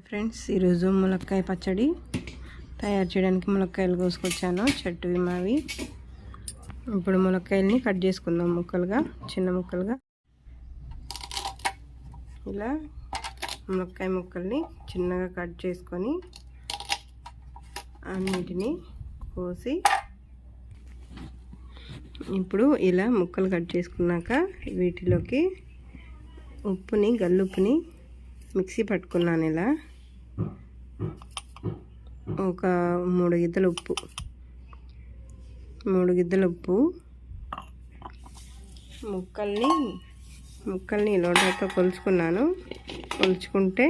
Friends, ఈరోజు ములక్కాయ పచ్చడి తయారు చేయడానికి ములక్కాయలు కోసుకొచ్చాను, చెట్టువి మావి. ఇప్పుడు ములక్కాయల్ని కట్ చేసుకుందాం ముక్కలుగా, చిన్న ముక్కలుగా. ఇలా ములక్కాయ ముక్కల్ని చిన్నగా కట్ చేసుకొని అన్నిటినీ కోసి ఇప్పుడు ఇలా ముక్కలు కట్ చేసుకున్నాక వీటిలోకి ఉప్పుని, గల్లుప్పుని మిక్సీ పట్టుకున్నాను. ఇలా ఒక 3 గిద్దల ఉప్పు, ముక్కల్ని లోటాతో కొలుచుకున్నాను. కొలుచుకుంటే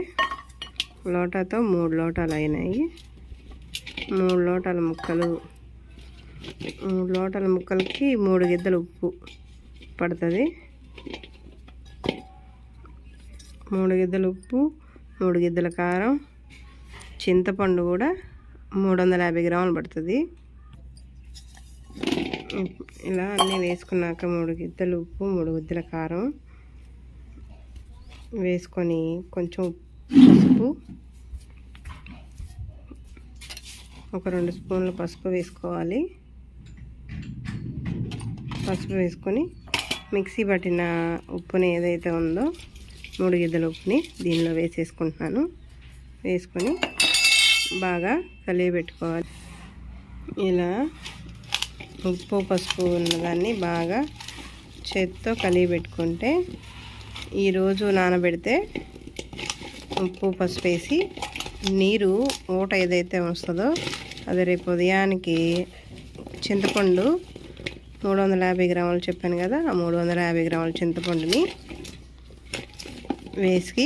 లోటాతో 3 లోటాలు అయినాయి. 3 లోటాల ముక్కలకి 3 గిద్దల ఉప్పు పడుతుంది. 3 గిద్దల ఉప్పు, 3 గిద్దల కారం, చింతపండు కూడా 350 గ్రాములు పడుతుంది. ఇలా అన్నీ వేసుకున్నాక 3 గిద్దల ఉప్పు, 3 గిద్దల కారం వేసుకొని కొంచెం పసుపు, ఒక 2 స్పూన్ల పసుపు వేసుకోవాలి. పసుపు వేసుకొని మిక్సీ పట్టిన ఉప్పుని ఏదైతే ఉందో 3 గిద్దల ఉప్పుని దీనిలో వేసేసుకుంటున్నాను. వేసుకొని బాగా కలియబెట్టుకోవాలి. ఇలా ఉప్పు పసుపు ఉన్నదాన్ని బాగా చేతితో కలియబెట్టుకుంటే, ఈరోజు నానబెడితే ఉప్పు పసుపు వేసి నీరు ఊట ఏదైతే వస్తుందో అది రేపు ఉదయానికి చింతపండు 350 గ్రాములు చెప్పాను కదా, ఆ 350 గ్రాముల చింతపండుని వేసి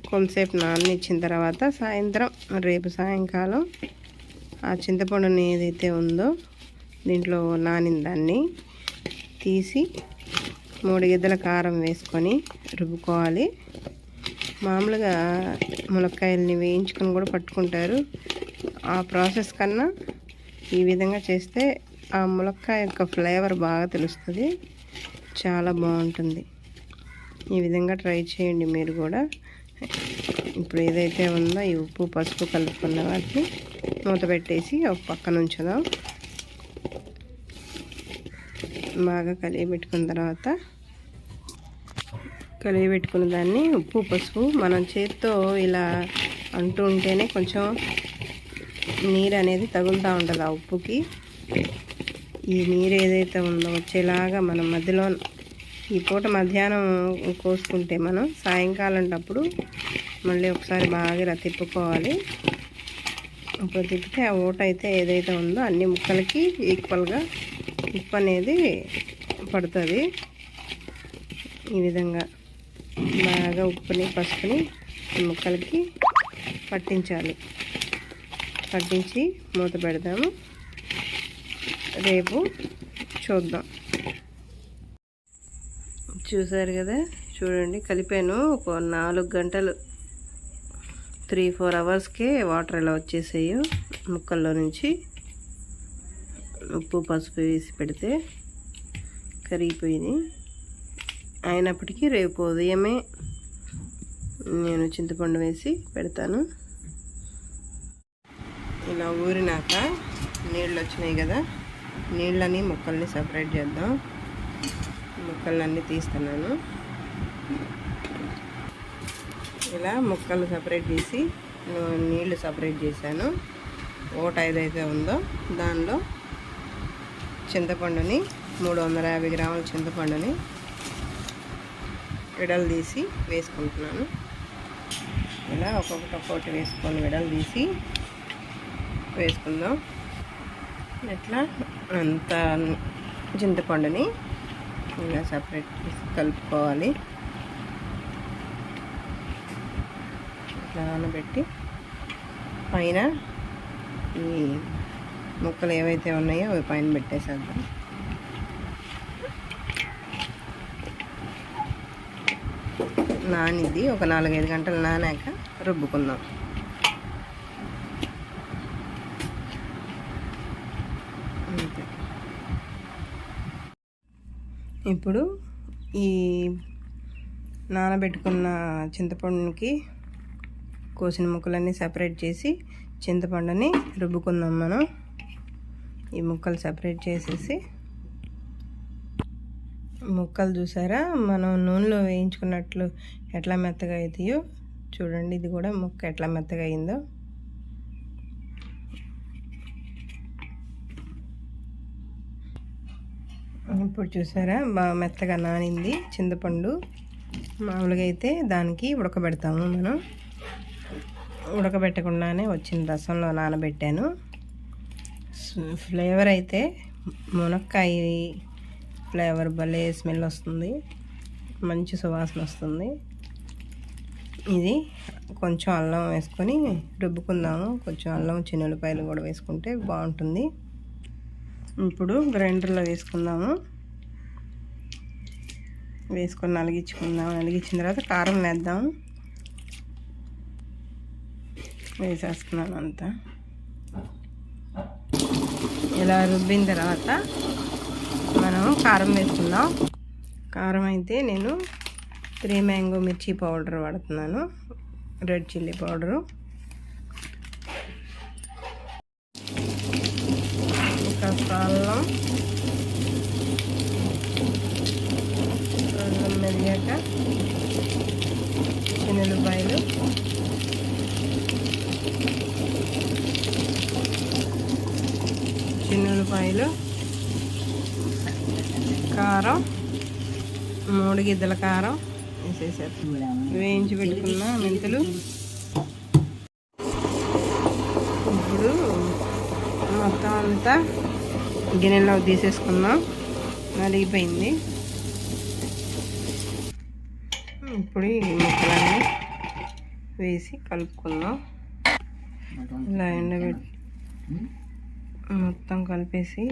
కొంతసేపు నాననిచ్చిన తర్వాత రేపు సాయంకాలం ఆ చింతపండుని ఏదైతే ఉందో దీంట్లో నానిన దాన్ని తీసి 3 గిద్దల కారం వేసుకొని రుబ్బుకోవాలి. మామూలుగా ములక్కాయల్ని వేయించుకొని కూడా పట్టుకుంటారు. ఆ ప్రాసెస్ కన్నా ఈ విధంగా చేస్తే ఆ ములక్కాయ యొక్క ఫ్లేవర్ బాగా తెలుస్తుంది, చాలా బాగుంటుంది. ఈ విధంగా ట్రై చేయండి మీరు కూడా. ఇప్పుడు ఏదైతే ఉందో ఈ ఉప్పు పసుపు కలుపుకున్న వాటిని మూత పెట్టేసి ఒక పక్కన ఉంచుదాం. బాగా కలియబెట్టుకున్న దాన్ని ఉప్పు పసుపు మనం చేతితో ఇలా అంటూ ఉంటేనే కొంచెం నీరు అనేది తగులుతూ ఉంటుంది ఆ ఉప్పుకి. ఈ నీరు ఏదైతే ఉందో వచ్చేలాగా మనం మధ్యలో ఈ పూట మధ్యాహ్నం కోసుకుంటే మనం సాయంకాలం అప్పుడు మళ్ళీ ఒకసారి బాగా తిప్పుకోవాలి. ఇప్పుడు తిప్పితే ఆ ఊట అయితే ఏదైతే ఉందో అన్ని ముక్కలకి ఈక్వల్గా ఉప్పు అనేది పడుతుంది. ఈ విధంగా బాగా ఉప్పుని పసుపుని ముక్కలకి పట్టించి మూత పెడదాము. రేపు చూద్దాం. చూసారు కదా, చూడండి కలిపాను. ఒక 4 గంటలు 3-4 అవర్స్కే వాటర్ ఎలా వచ్చేసాయి ముక్కల్లో నుంచి. ఉప్పు పసుపు వేసి పెడితే కరిగిపోయినాయి. అయినప్పటికీ రేపు ఉదయమే నేను చింతపండు వేసి పెడతాను. ఇలా ఊరినాక నీళ్ళు వచ్చినాయి కదా, నీళ్ళని ముక్కల్ని సపరేట్ చేద్దాం. ముక్కలన్నీ తీస్తున్నాను. ఇలా ముక్కలు సపరేట్ చేసి నీళ్లు సపరేట్ చేశాను. ఊట ఏదైతే ఉందో దానిలో చింతపండుని 350 గ్రాముల చింతపండుని విడలు తీసి వేసుకుంటున్నాను. ఇలా ఒక్కొక్కటి వేసుకొని విడలు తీసి వేసుకుందాం. ఇట్లా అంత చింతపండుని ఇలా సపరేట్ చేసి కలుపుకోవాలి. ఇట్లా నానబెట్టి పైన ఈ ముక్కలు ఏవైతే ఉన్నాయో అవి పైన పెట్టేసేద్దాం. నానిది ఒక 4-5 గంటలు నానాక రుబ్బుకుందాం. ఇప్పుడు ఈ నానబెట్టుకున్న చింతపండుకి కోసిన ముక్కలన్నీ సెపరేట్ చేసి చింతపండుని రుబ్బుకుందాం. మనం ఈ ముక్కలు సెపరేట్ చేసేసి, ముక్కలు చూసారా మనం నూనెలో వేయించుకున్నట్లు ఎట్లా మెత్తగా అవుతాయో చూడండి. ఇది కూడా ముక్క ఎట్లా మెత్తగా అయిందో. ఇప్పుడు చూసారా బాగా మెత్తగా నానింది చింతపండు. మామూలుగా అయితే దానికి ఉడకబెడతాము మనం. ఉడకబెట్టకుండానే వచ్చిన రసంలో నానబెట్టాను. ఫ్లేవర్ అయితే మునక్కాయ ఫ్లేవర్ భలే స్మెల్ వస్తుంది, మంచి సువాసన వస్తుంది. ఇది కొంచెం అల్లం వేసుకొని రుబ్బుకుందాము. కొంచెం అల్లం చిన్నులపాయలు కూడా వేసుకుంటే బాగుంటుంది. ఇప్పుడు గ్రైండర్లో వేసుకుందాము. వేసుకొని నలిగించుకుందాము. నలిగించిన తర్వాత కారం వేద్దాము. వేసేస్తున్నాను అంతా. ఇలా రుబ్బిన తర్వాత మనం కారం వేసుకుందాం. కారం అయితే నేను 3 మ్యాంగో మిర్చి పౌడర్ వాడుతున్నాను, రెడ్ చిల్లీ పౌడరు. ఇంకా అల్లం మెరిగాక చిన్నులపాయలు, కారం 3 గిద్దల కారం వేసేసారు. వేయించి పెట్టుకున్న మెంతులు. ఇప్పుడు మొత్తం అంతా గిన్నెలో తీసేసుకుందాం. నలిగిపోయింది. ఇప్పుడు ఈ ముక్కలన్నీ వేసి కలుపుకుందాం. ఇలా ఎండబెట్టి మొత్తం కలిపేసి,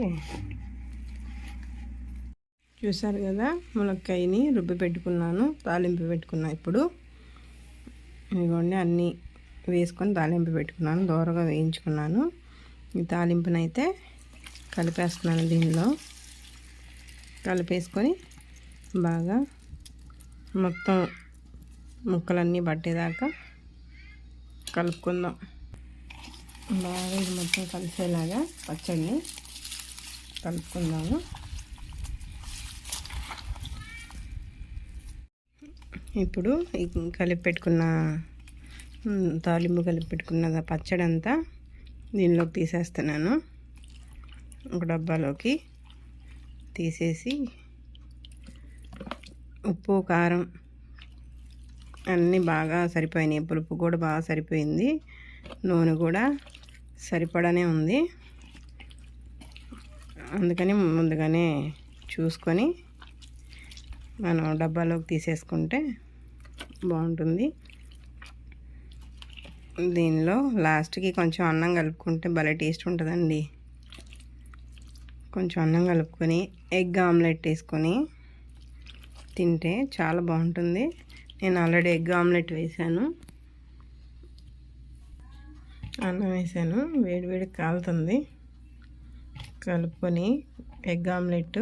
చూసారు కదా మునక్కాయని రుబ్బి పెట్టుకున్నాను, తాలింపు పెట్టుకున్నా. ఇప్పుడు ఇదిగోండి అన్నీ వేసుకొని తాలింపు పెట్టుకున్నాను, దూరగా వేయించుకున్నాను. ఈ తాలింపునైతే కలిపేస్తున్నాను. దీనిలో కలిపేసుకొని బాగా మొత్తం ముక్కలన్నీ పట్టేదాకా కలుపుకుందాం. బాగా ఇది మొత్తం కలిసేలాగా పచ్చడిని కలుపుకుందాము. ఇప్పుడు కలిపి పెట్టుకున్న తాలింపు కలిపి పెట్టుకున్న పచ్చడి అంతా దీనిలోకి తీసేస్తున్నాను. ఒక డబ్బాలోకి తీసేసి ఉప్పు కారం అన్నీ బాగా సరిపోయినాయి. పులుపు కూడా బాగా సరిపోయింది, నూనె కూడా సరిపడానే ఉంది. అందుకని ముందుగానే చూసుకొని మనం డబ్బాలోకి తీసేసుకుంటే బాగుంటుంది. దీనిలో లాస్ట్కి కొంచెం అన్నం కలుపుకుంటే భలే టేస్ట్ ఉంటుందండి. కొంచెం అన్నం కలుపుకొని ఎగ్ ఆమ్లెట్ వేసుకొని తింటే చాలా బాగుంటుంది. నేను ఆల్రెడీ ఎగ్ ఆమ్లెట్ వేసాను, అన్నం వేసాను, వేడి వేడి కాలుతుంది. కలుపుకొని ఎగ్ ఆమ్లెట్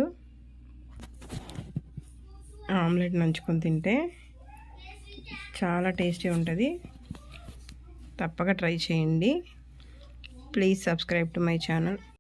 నంచుకొని తింటే చాలా టేస్టీ ఉంటుంది. తప్పక ట్రై చేయండి. Please subscribe to my channel.